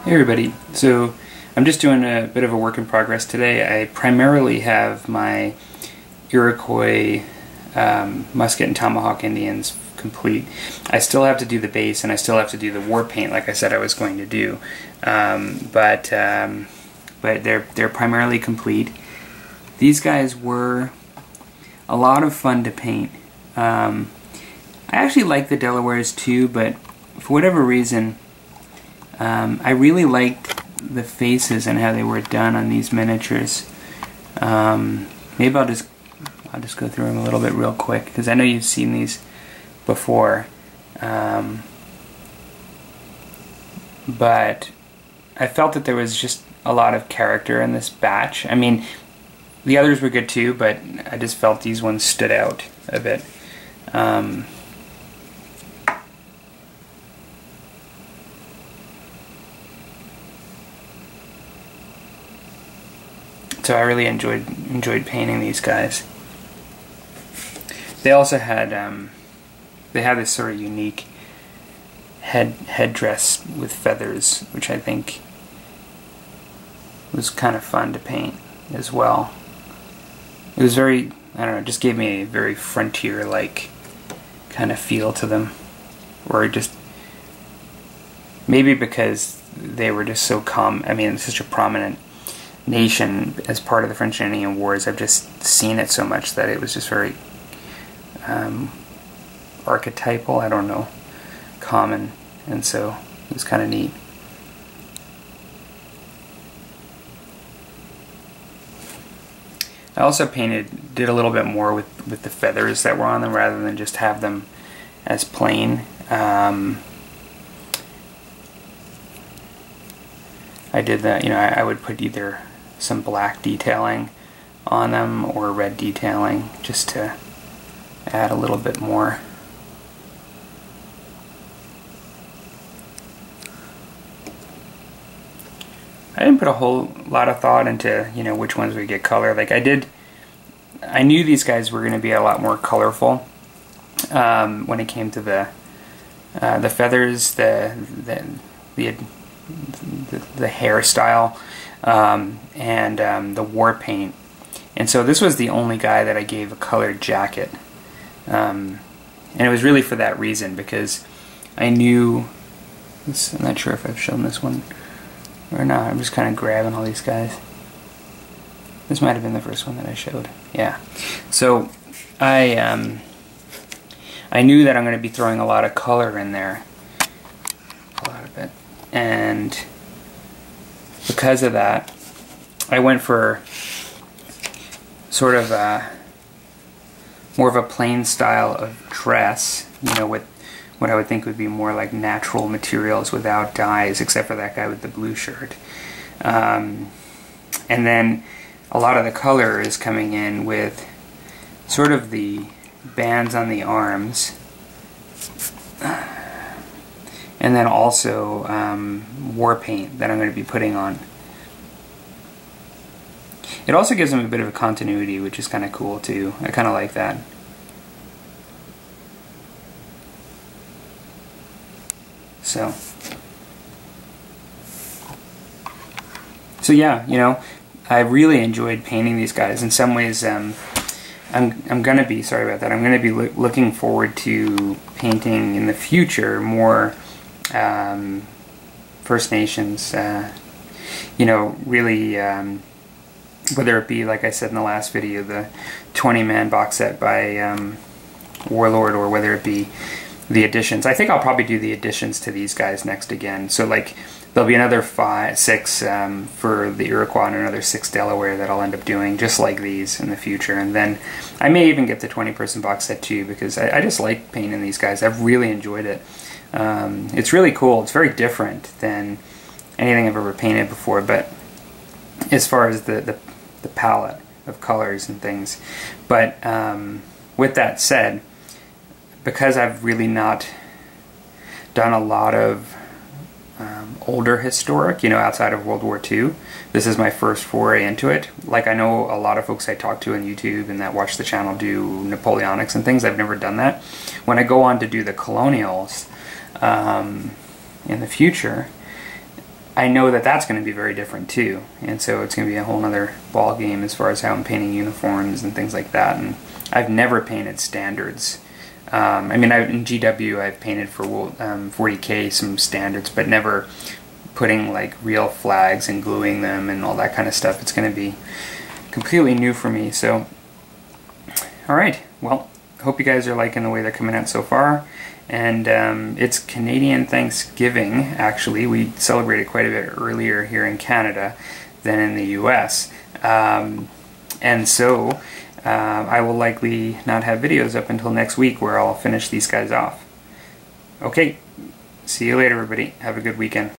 Hey everybody, so I'm just doing a bit of a work in progress today. I primarily have my Iroqoius Musket and Tomahawk Indians complete. I still have to do the base and I still have to do the war paint like I said I was going to do, but they're primarily complete. These guys were a lot of fun to paint. I actually like the Delawares too, but for whatever reason I really liked the faces and how they were done on these miniatures. Maybe I'll just go through them a little bit real quick because I know you've seen these before. But I felt that there was just a lot of character in this batch. I mean, the others were good too, but I just felt these ones stood out a bit. So I really enjoyed painting these guys. They also had they have this sort of unique headdress with feathers, which I think was kind of fun to paint as well. It was very, I don't know, it just gave me a very frontier-like kind of feel to them, or just maybe because they were just so I mean, such a prominent nation as part of the French and Indian Wars. I've just seen it so much that it was just very archetypal, I don't know, common, and so it was kind of neat. I also did a little bit more with the feathers that were on them rather than just have them as plain. I did that, you know, I would put either some black detailing on them or red detailing just to add a little bit more. I didn't put a whole lot of thought into, you know, which ones would get color. Like I knew these guys were going to be a lot more colorful when it came to the feathers, the hairstyle, and the war paint. And so this was the only guy that I gave a colored jacket. And it was really for that reason, because I knew, I'm not sure if I've shown this one or not. I'm just kind of grabbing all these guys. This might have been the first one that I showed. Yeah. So I knew that I'm going to be throwing a lot of color in there. Pull out a bit. And because of that, I went for sort of more of a plain style of dress, you know, with what I would think would be more like natural materials without dyes, except for that guy with the blue shirt. And then a lot of the color is coming in with sort of the bands on the arms, and then also war paint that I'm going to be putting on. It also gives them a bit of a continuity, which is kind of cool too. I kind of like that. So yeah, you know, I really enjoyed painting these guys. In some ways, I'm gonna be, sorry about that, I'm gonna be looking forward to painting in the future more First Nations, you know, really, whether it be, like I said in the last video, the 20-man box set by Warlord, or whether it be the additions. I think I'll probably do the additions to these guys next again. So like there'll be another 6 for the Iroquois and another 6 Delaware that I'll end up doing just like these in the future. And then I may even get the 20-person box set too, because I just like painting these guys. I've really enjoyed it. It's really cool. It's very different than anything I've ever painted before, but as far as the palette of colors and things. But with that said, because I've really not done a lot of older historic, you know, outside of World War II, this is my first foray into it. Like, I know a lot of folks I talk to on YouTube and that watch the channel do Napoleonics and things. I've never done that. When I go on to do the colonials in the future, I know that that's going to be very different too, and so it's going to be a whole other ball game as far as how I'm painting uniforms and things like that. And I've never painted standards. I mean, in GW I've painted for 40K some standards, but never putting like real flags and gluing them and all that kind of stuff. It's going to be completely new for me. So, alright, well, hope you guys are liking the way they're coming out so far. And it's Canadian Thanksgiving, actually. We celebrated quite a bit earlier here in Canada than in the US. And so I will likely not have videos up until next week where I'll finish these guys off. Okay, see you later everybody. Have a good weekend.